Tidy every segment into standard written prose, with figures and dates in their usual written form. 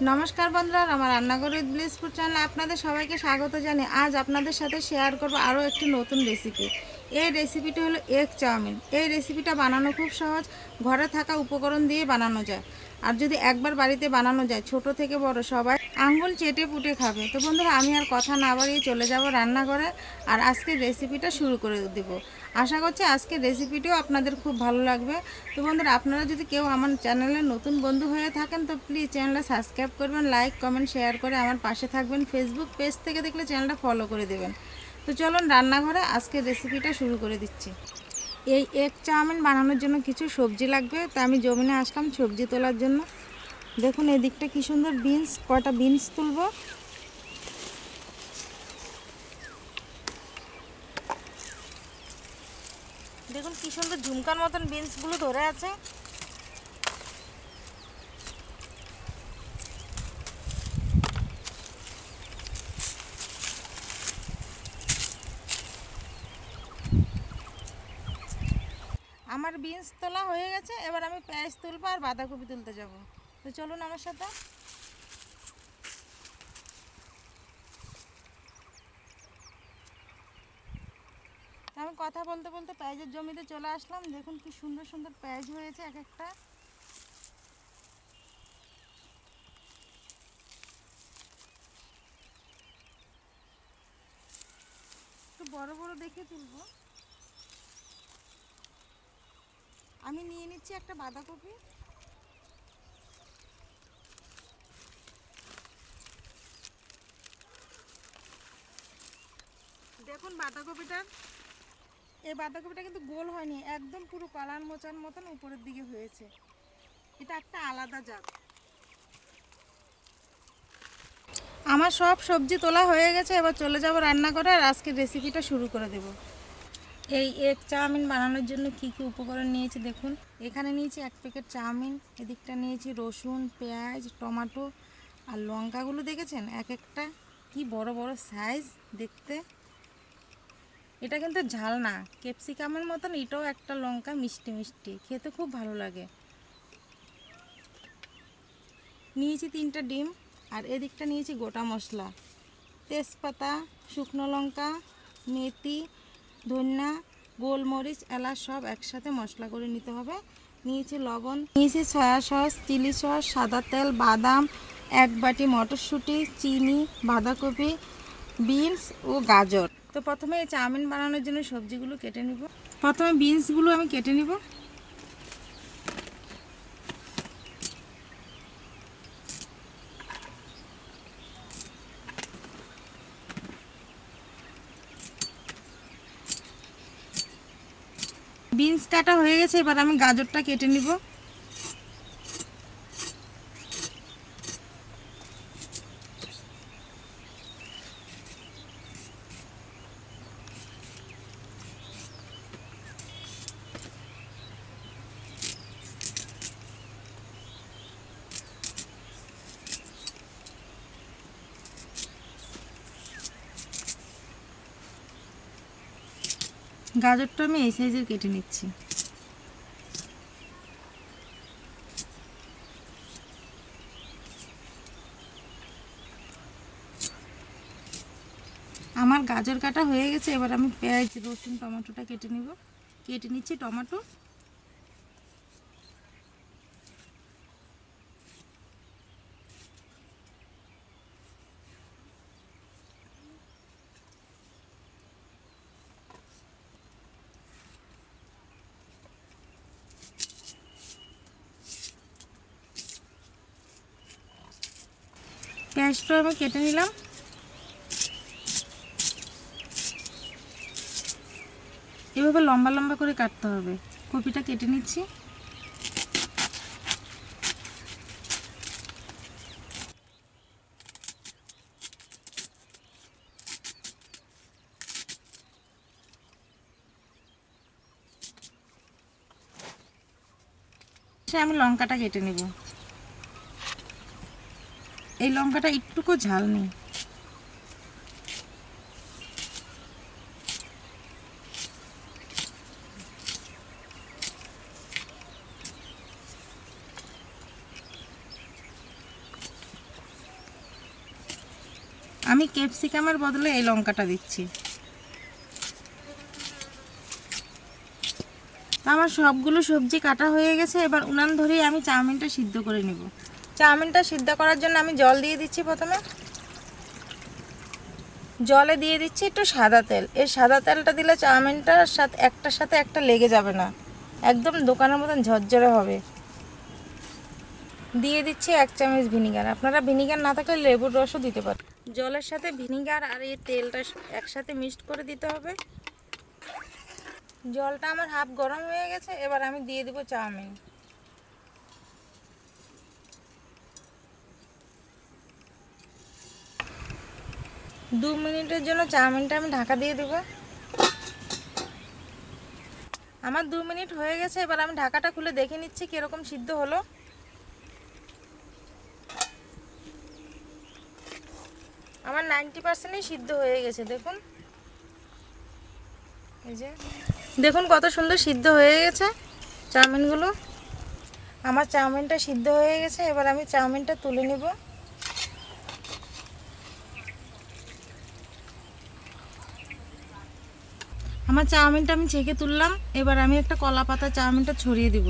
নমস্কার বন্ধুরা, আমার রান্নাঘর উইথ ব্লিস ফুড চ্যানেলে আপনাদের সবাইকে স্বাগত জানাই। আজ আপনাদের সাথে শেয়ার করব আরও একটি নতুন রেসিপি। এই রেসিপিটি হলো এগ চাউমিন। এই রেসিপিটা বানানো খুব সহজ, ঘরে থাকা উপকরণ দিয়ে বানানো যায়। আর যদি একবার বাড়িতে বানানো যায়, ছোট থেকে বড় সবাই আঙ্গুল চেটে পুটে খাবে। তো বন্ধুরা, আমি আর কথা না বাড়িয়ে চলে যাব রান্নাঘরে আর আজকের রেসিপিটা শুরু করে দেব। আশা করছি আজকের রেসিপিটিও আপনাদের খুব ভালো লাগবে। তো বন্ধুরা, আপনারা যদি কেউ আমার চ্যানেলের নতুন বন্ধু হয়ে থাকেন তো প্লিজ চ্যানেলটা সাবস্ক্রাইব করবেন, লাইক কমেন্ট শেয়ার করে আমার পাশে থাকবেন। ফেসবুক পেজ থেকে দেখলে চ্যানেলটা ফলো করে দেবেন। তো চলুন রান্নাঘরে আজকের রেসিপিটা শুরু করে দিচ্ছি। এই এগ চাউমিন বানানোর জন্য কিছু সবজি লাগবে, তা আমি জমিনে আসলাম সবজি তোলার জন্য। দেখুন এদিকটা কি সুন্দর বিনস, কটা বিনস তুলবো। দেখুন কি সুন্দর ঝুমকার মতন বিনসগুলো ধরে আছে। আমার বিনস তোলা হয়ে গেছে, এবার আমি পেঁয়াজ তুলবো আর বাঁধাকপি তুলতে যাব। তো চলুন আমার সাথে। আমি কথা বলতে বলতে পেঁয়াজের জমিতে চলে আসলাম। দেখুন কি সুন্দর সুন্দর পেঁয়াজ হয়েছে এক একটা। একটু বড় বড় দেখে তুলবো। আমি নিয়ে নিচ্ছি একটা বাঁধাকপি। দেখুন এই বাঁধাকপিটা কিন্তু গোল হয়নি, একদম পুরো কলার মোচার মতন উপরের দিকে হয়েছে। এটা একটা আলাদা জাত। আমার সব সবজি তোলা হয়ে গেছে, এবার চলে যাব রান্না করে আর আজকের রেসিপিটা শুরু করে দেব। এই এগ চাউমিন বানানোর জন্য কি কি উপকরণ নিয়েছি দেখুন। এখানে নিয়েছি 1 প্যাকেট চাউমিন, এদিকটা নিয়েছি রসুন, পেঁয়াজ, টমেটো আর লঙ্কাগুলো দেখেছেন এক একটা কি বড় বড় সাইজ দেখতে। এটা কিন্তু ঝাল না, ক্যাপসিকামের মতন, এটাও একটা লঙ্কা, মিষ্টি মিষ্টি খেতে খুব ভালো লাগে। নিয়েছি 3টা ডিম আর এদিকটা নিয়েছি গোটা মশলা, তেজপাতা, শুকনো লঙ্কা, মেথি, ধনিয়া, গোলমরিচ, এলাচ সব একসাথে মশলা করে নিতে হবে। নিয়েছি লবণ, নিয়েছি সয়া সস, চিলি সস, সাদা তেল, বাদাম, 1 বাটি মটরশুঁটি, চিনি, বাঁধাকপি, বিনস ও গাজর। তো প্রথমে এই চাউমিন বানানোর জন্য সবজিগুলো কেটে নিব। প্রথমে বিনসগুলো আমি কেটে নিব। বিনস কাটা হয়ে গেছে, এবার আমি গাজরটা কেটে নিব। গাজরটা আমি এই সাইজের কেটে নিচ্ছি। আমার গাজর কাটা হয়ে গেছে, এবার আমি পেঁয়াজ, রসুন, টমেটোটা কেটে নিচ্ছি টমেটো। পেঁয়াজটা আমি কেটে নিলাম। এভাবে লম্বা লম্বা করে কাটতে হবে। কপিটা কেটে নিচ্ছি। আমি লঙ্কাটা কেটে নেব। এই লঙ্কাটা একটুকু ঝাল নেই। আমি ক্যাপসিকামের বদলে এই লঙ্কাটা দিচ্ছি। আমার সবগুলো সবজি কাটা হয়ে গেছে। এবার উনান ধরেই আমি চাউমিনটা সিদ্ধ করে নেব। চাউমিনটা সিদ্ধ করার জন্য আমি জল দিয়ে দিচ্ছি। প্রথমে জলে দিয়ে দিচ্ছি একটু সাদা তেল। এই সাদা তেলটা দিলে চাউমিনটার সাথে একটা লেগে যাবে না, একদম দোকানের মতন ঝরঝরে হবে। দিয়ে দিচ্ছি 1 চামচ ভিনিগার। আপনারা ভিনিগার না থাকলে লেবুর রসও দিতে পারেন। জলের সাথে ভিনিগার আর এই তেলটা একসাথে মিক্সড করে দিতে হবে। জলটা আমার হাফ গরম হয়ে গেছে। এবার আমি দিয়ে দেব চাউমিন। দু মিনিটের জন্য চাউমিনটা আমি ঢাকা দিয়ে দেব। আমার 2 মিনিট হয়ে গেছে। এবার আমি ঢাকাটা খুলে দেখে নিচ্ছি কীরকম সিদ্ধ হলো। আমার 90%ই সিদ্ধ হয়ে গেছে। দেখুন, এই যে দেখুন কত সুন্দর সিদ্ধ হয়ে গেছে চাউমিনগুলো। আমার চাউমিনটা সিদ্ধ হয়ে গেছে। এবার আমি চাউমিনটা তুলে নেব। আমার চাউমিনটা আমি ছেঁকে তুললাম। এবার আমি একটা কলা পাতা চাউমিনটা ছড়িয়ে দিব।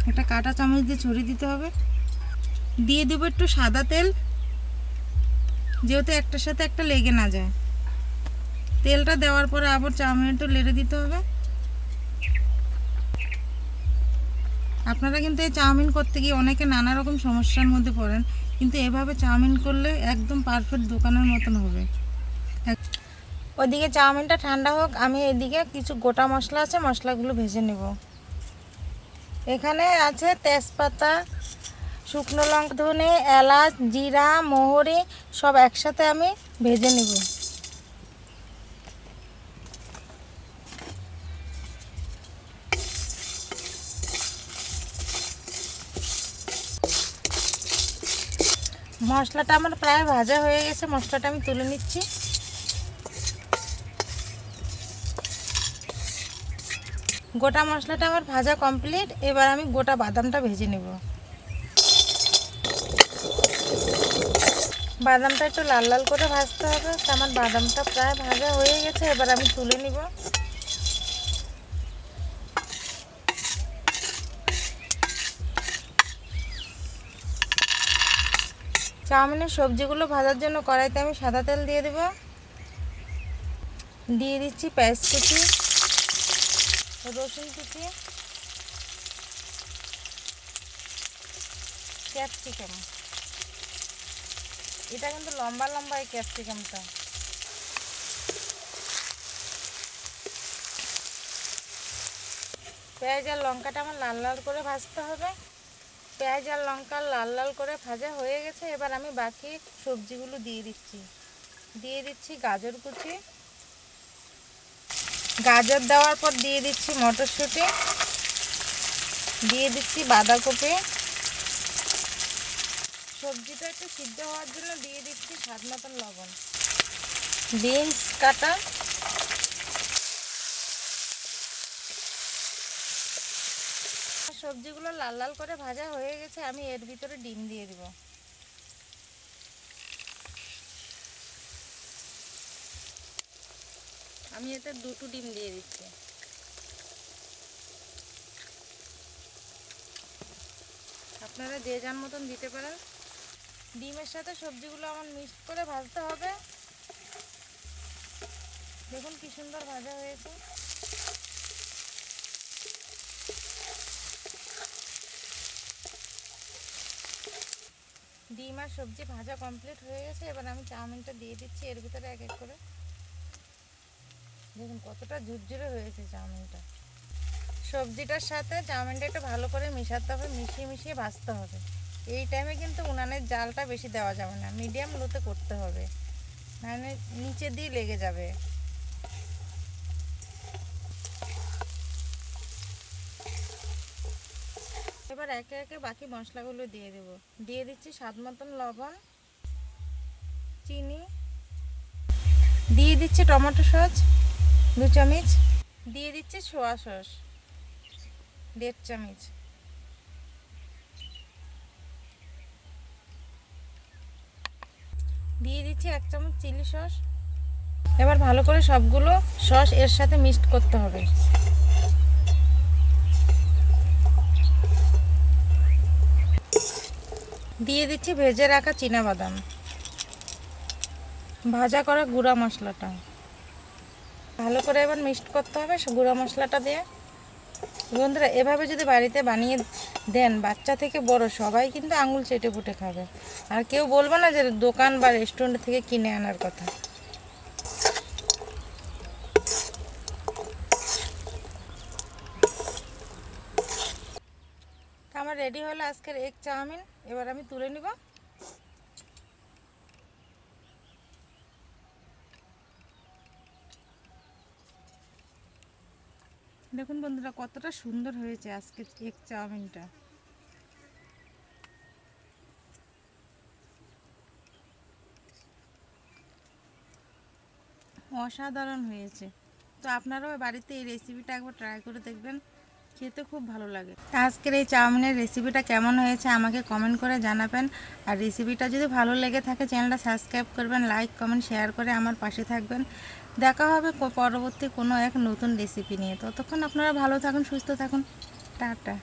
একটা কাঁটা চামচ দিয়ে ছড়িয়ে দিতে হবে। দিয়ে দেবো একটু সাদা তেল, যেহেতু একটার সাথে একটা লেগে না যায়। তেলটা দেওয়ার পরে আবার চাউমিন একটু লেড়ে দিতে হবে। আপনারা কিন্তু এই চাউমিন করতে গিয়ে অনেকে নানা রকম সমস্যার মধ্যে পড়েন, কিন্তু এভাবে চাউমিন করলে একদম পারফেক্ট দোকানের মতন হবে। ওইদিকে চাউমিনটা ঠান্ডা হোক, আমি এদিকে কিছু গোটা মশলা আছে, মশলাগুলো ভেজে নেব। এখানে আছে তেজপাতা, শুকনো লঙ্কা, ধনে, এলাচ, জিরা, মৌরি সব একসাথে আমি ভেজে নেব। মশলাটা আমার প্রায় ভাজা হয়ে গেছে। মশলাটা আমি তুলে নিচ্ছি। গোটা মশলাটা আমার ভাজা কমপ্লিট। এবার আমি গোটা বাদামটা ভেজে নেব। বাদামটা একটু লাল লাল করে ভাজতে হবে। তো আমার বাদামটা প্রায় ভাজা হয়ে গেছে। এবার আমি তুলে নিব। চাউমিনের সবজিগুলো ভাজার জন্য কড়াইতে আমি সাদা তেল দিয়ে দেব। দিয়ে দিচ্ছি পেঁয়াজ কুচি, রসুন কুচি, ক্যাপসিকাম। এটা কিন্তু লম্বা লম্বা এই ক্যাপসিকামটা। পেঁয়াজ আর লঙ্কাটা আমার লাল লাল করে ভাজতে হবে। পেঁয়াজ আর লঙ্কা লাল লাল করে ভাজা হয়ে গেছে। এবার আমি বাকি সবজিগুলো দিয়ে দিচ্ছি। দিয়ে দিচ্ছি গাজর কুচি। গাজর দেওয়ার পর দিয়ে দিচ্ছি মটরশুঁটি, দিয়ে দিচ্ছি বাঁধাকপি। সবজিটা একটু সিদ্ধ হওয়ার জন্য দিয়ে দিচ্ছি স্বাদ মতন লবণ। বিনস কাটা, সবজিগুলো লাল লাল করে ভাজা হয়ে গেছে। আমি এর ভিতরে ডিম দিয়ে দিব। আমি এতে 2টো ডিম দিয়ে দিচ্ছি। আপনারা যে যার মতন দিতে পারেন। ডিমের সাথে সবজিগুলো আমার মিক্স করে ভাজতে হবে। দেখুন কি সুন্দর ভাজা হয়েছে। ডিম আর সবজি ভাজা কমপ্লিট হয়ে গেছে। এবার আমি চাউমিনটা দিয়ে দিচ্ছি এর ভিতরে এক এক করে। দেখুন কতটা ঝুরঝুরে হয়েছে চাউমিনটা। সবজিটার সাথে চাউমিনটা একটু ভালো করে মিশাতে হবে, মিশিয়ে মিশিয়ে ভাজতে হবে। এই টাইমে কিন্তু উনানের জালটা বেশি দেওয়া যাবে না, মিডিয়াম লোতে করতে হবে, মানে নিচে দিয়ে লেগে যাবে। এবার একে একে বাকি মশলাগুলো দিয়ে দেব। দিয়ে দিচ্ছি স্বাদ মতন লবণ, চিনি, দিয়ে দিচ্ছি টমেটো সস 2 চামচ, দিয়ে দিচ্ছি সোয়া সস 1.5 চামচ, দিয়ে দিচ্ছি 1 চামচ চিলি সস। এবার ভালো করে সবগুলো সস এর সাথে মিক্সড করতে হবে। দিয়ে দিচ্ছি ভেজে রাখা চীনাবাদাম, ভাজা করা গুঁড়া মশলাটা। ভালো করে এবার মিক্সড করতে হবে গুঁড়া মশলাটা দিয়ে। বন্ধুরা, এভাবে যদি বাড়িতে বানিয়ে দেন, বাচ্চা থেকে বড় সবাই কিন্তু আঙুল চেটে পুটে খাবে। আর কেউ বলবে না যে দোকান বা রেস্টুরেন্ট থেকে কিনে আনার কথা। আমার রেডি হলো আজকের এগ চাউমিন। এবার আমি তুলে নিব। দেখুন বন্ধুরা, কতটা সুন্দর হয়েছে আজকে এগ চাউমিনটা। অসাধারণ হয়েছে। তো আপনারাও বাড়িতে এই রেসিপিটা একবার ট্রাই করে দেখবেন, খেতে খুব ভালো লাগে। আজকের এই চাউমিনের রেসিপিটা কেমন হয়েছে আমাকে কমেন্ট করে জানাবেন। আর রেসিপিটা যদি ভালো লেগে থাকে চ্যানেলটা সাবস্ক্রাইব করবেন, লাইক কমেন্ট শেয়ার করে আমার পাশে থাকবেন। দেখা হবে পরবর্তী কোনো এক নতুন রেসিপি নিয়ে। ততক্ষণ আপনারা ভালো থাকুন, সুস্থ থাকুন। টাটা।